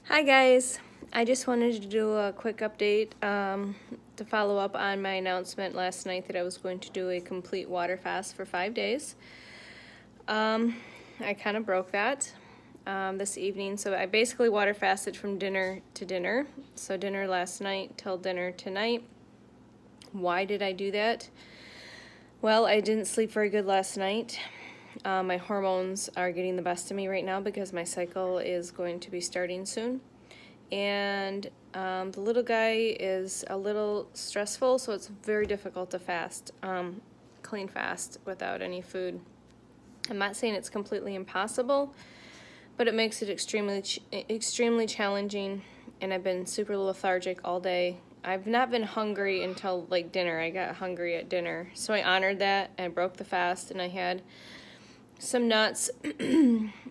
Hi guys, I just wanted to do a quick update to follow up on my announcement last night that I was going to do a complete water fast for 5 days. I kind of broke that this evening, so I basically water fasted from dinner to dinner. So dinner last night till dinner tonight. Why did I do that? Well, I didn't sleep very good last night. My hormones are getting the best of me right now because my cycle is going to be starting soon. And the little guy is a little stressful, so it's very difficult to fast, clean fast without any food. I'm not saying it's completely impossible, but it makes it extremely challenging, and I've been super lethargic all day. I've not been hungry until like dinner. I got hungry at dinner, so I honored that. I broke the fast, and I had some nuts,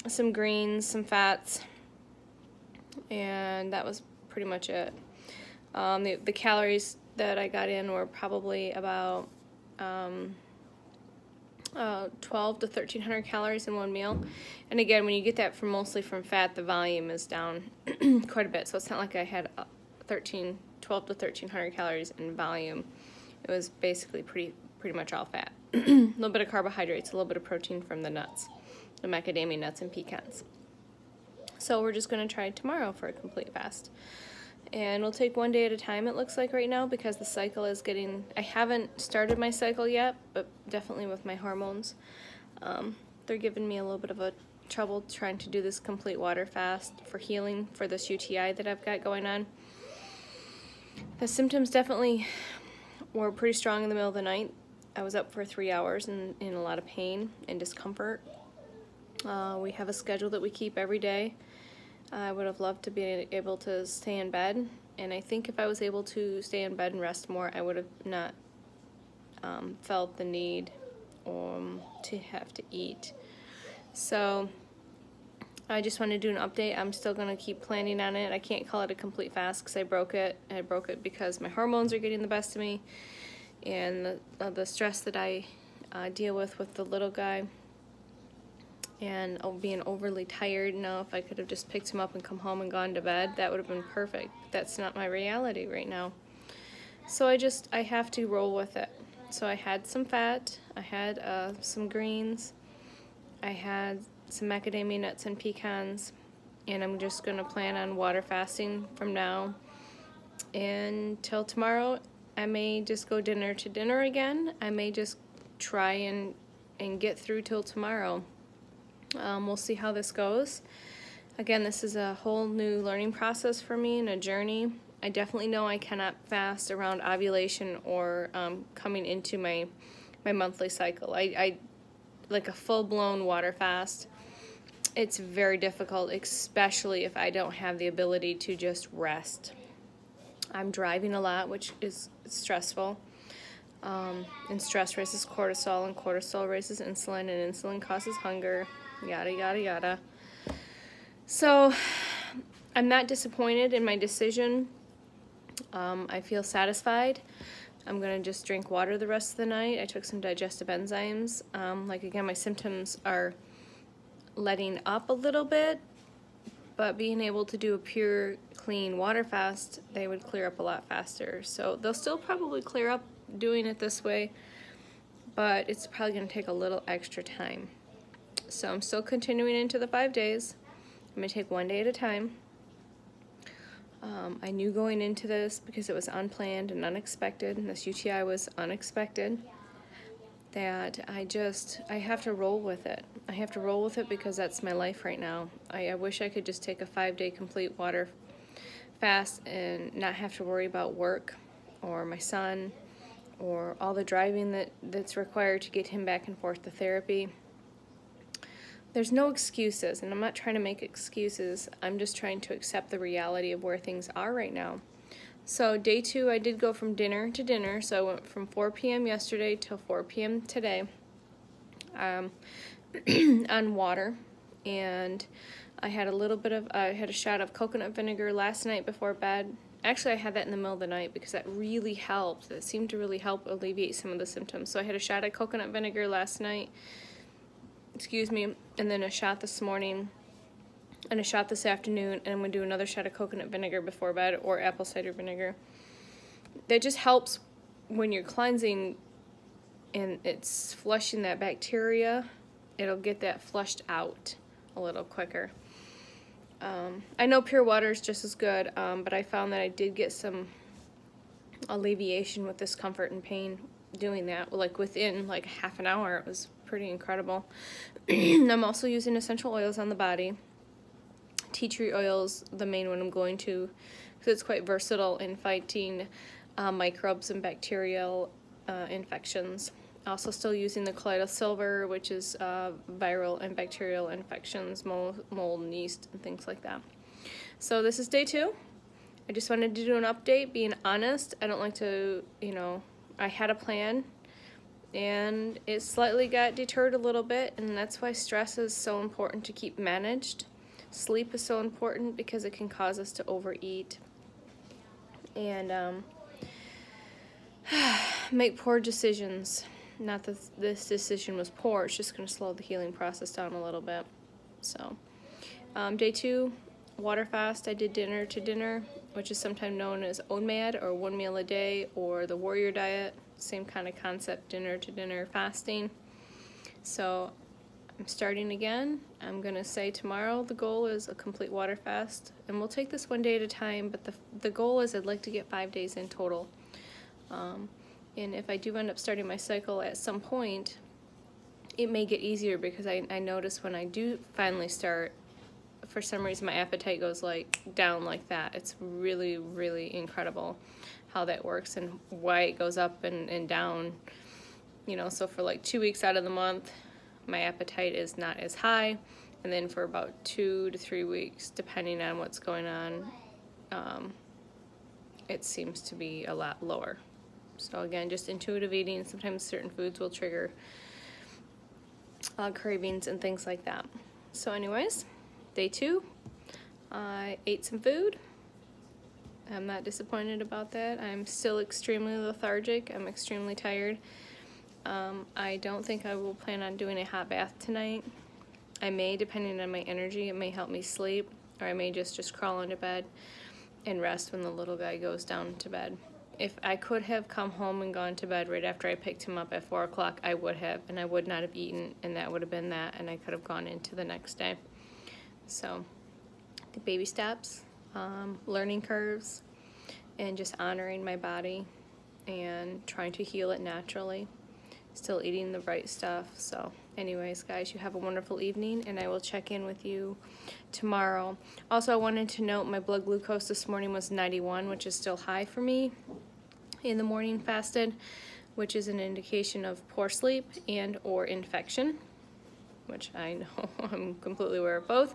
some greens, some fats, and that was pretty much it. The calories that I got in were probably about 12 to 1,300 calories in one meal. And again, when you get that mostly from fat, the volume is down quite a bit. So it's not like I had 12 to 1,300 calories in volume. It was basically pretty much all fat. A little bit of carbohydrates, a little bit of protein from the nuts, the macadamia nuts and pecans. So we're just going to try tomorrow for a complete fast. And we'll take one day at a time, it looks like right now, because the cycle is getting, I haven't started my cycle yet, but definitely with my hormones. They're giving me a little bit of a trouble trying to do this complete water fast for healing for this UTI that I've got going on. The symptoms definitely were pretty strong in the middle of the night. I was up for 3 hours in a lot of pain and discomfort. We have a schedule that we keep every day. I would have loved to be able to stay in bed, and I think if I was able to stay in bed and rest more, I would have not felt the need to have to eat. So I just want to do an update. I'm still going to keep planning on it. I can't call it a complete fast because I broke it. I broke it because my hormones are getting the best of me, and the stress that I deal with the little guy, and being overly tired. Now, if I could have just picked him up and come home and gone to bed, that would have been perfect. That's not my reality right now. So I have to roll with it. So I had some fat, I had some greens, I had some macadamia nuts and pecans, and I'm just going to plan on water fasting from now until tomorrow. I may just go dinner to dinner again. I may just try and get through till tomorrow. We'll see how this goes. Again, this is a whole new learning process for me and a journey. I definitely know I cannot fast around ovulation or coming into my monthly cycle. I like a full-blown water fast. It's very difficult, especially if I don't have the ability to just rest. I'm driving a lot, which is stressful. And stress raises cortisol, and cortisol raises insulin, and insulin causes hunger. Yada, yada, yada. So I'm not disappointed in my decision. I feel satisfied. I'm going to just drink water the rest of the night. I took some digestive enzymes. Again, my symptoms are letting up a little bit, but being able to do a pure, clean water fast, they would clear up a lot faster. So they'll still probably clear up doing it this way, but it's probably going to take a little extra time. So I'm still continuing into the 5 days. I'm going to take one day at a time. I knew going into this, because it was unplanned and unexpected, and this UTI was unexpected, that I have to roll with it. I have to roll with it because that's my life right now. I wish I could just take a 5-day complete water fast and not have to worry about work or my son or all the driving that's required to get him back and forth to therapy. There's no excuses, and I'm not trying to make excuses. I'm just trying to accept the reality of where things are right now. So day 2, I did go from dinner to dinner. So I went from 4 p.m. yesterday till 4 p.m. today on water. And I had I had a shot of coconut vinegar last night before bed. Actually, I had that in the middle of the night because that really helped. That seemed to really help alleviate some of the symptoms. So I had a shot of coconut vinegar last night. excuse me, and then a shot this morning and a shot this afternoon, and I'm going to do another shot of coconut vinegar before bed, or apple cider vinegar. That just helps when you're cleansing and it's flushing that bacteria. It'll get that flushed out a little quicker. I know pure water is just as good, but I found that I did get some alleviation with discomfort and pain doing that. Like within like half an hour, it was pretty incredible. I'm also using essential oils on the body. Tea tree oils, the main one I'm going to, because it's quite versatile in fighting microbes and bacterial infections. Also still using the colloidal silver, which is viral and bacterial infections, mold and yeast and things like that. So this is day 2. I just wanted to do an update, being honest. I don't like to, I had a plan and it slightly got deterred a little bit, and that's why stress is so important to keep managed. Sleep is so important because it can cause us to overeat and make poor decisions. Not that this decision was poor, it's just going to slow the healing process down a little bit. So, day 2, water fast. I did dinner to dinner, which is sometimes known as OMAD, or 1 meal a day, or the warrior diet. Same kind of concept, dinner to dinner fasting. So, I'm starting again. I'm going to say tomorrow the goal is a complete water fast, and we'll take this one day at a time, but the goal is I'd like to get 5 days in total. And if I do end up starting my cycle at some point, it may get easier, because I notice when I do finally start, for some reason my appetite goes like down like that. It's really, really incredible how that works and why it goes up and down. So for like 2 weeks out of the month, my appetite is not as high, and then for about 2 to 3 weeks, depending on what's going on, it seems to be a lot lower. So again, just intuitive eating. Sometimes certain foods will trigger cravings and things like that. So anyways, day 2, I ate some food. I'm not disappointed about that. I'm still extremely lethargic. I'm extremely tired. I don't think I will plan on doing a hot bath tonight. I may, depending on my energy, it may help me sleep, or I may just crawl into bed and rest when the little guy goes down to bed. If I could have come home and gone to bed right after I picked him up at 4 o'clock, I would have, and I would not have eaten, and that would have been that, and I could have gone into the next day. So, the baby steps, learning curves, and just honoring my body and trying to heal it naturally. Still eating the right stuff. So anyways, guys, you have a wonderful evening, and I will check in with you tomorrow. Also, I wanted to note my blood glucose this morning was 91, which is still high for me in the morning fasted, which is an indication of poor sleep and or infection, which I know I'm completely aware of both.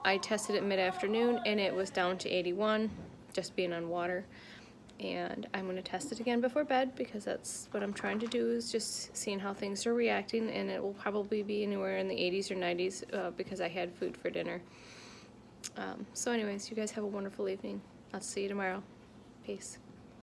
I tested it mid-afternoon and it was down to 81, just being on water. And I'm going to test it again before bed, because that's what I'm trying to do, is just seeing how things are reacting, and it will probably be anywhere in the 80s or 90s because I had food for dinner. So anyways, you guys have a wonderful evening. I'll see you tomorrow. Peace.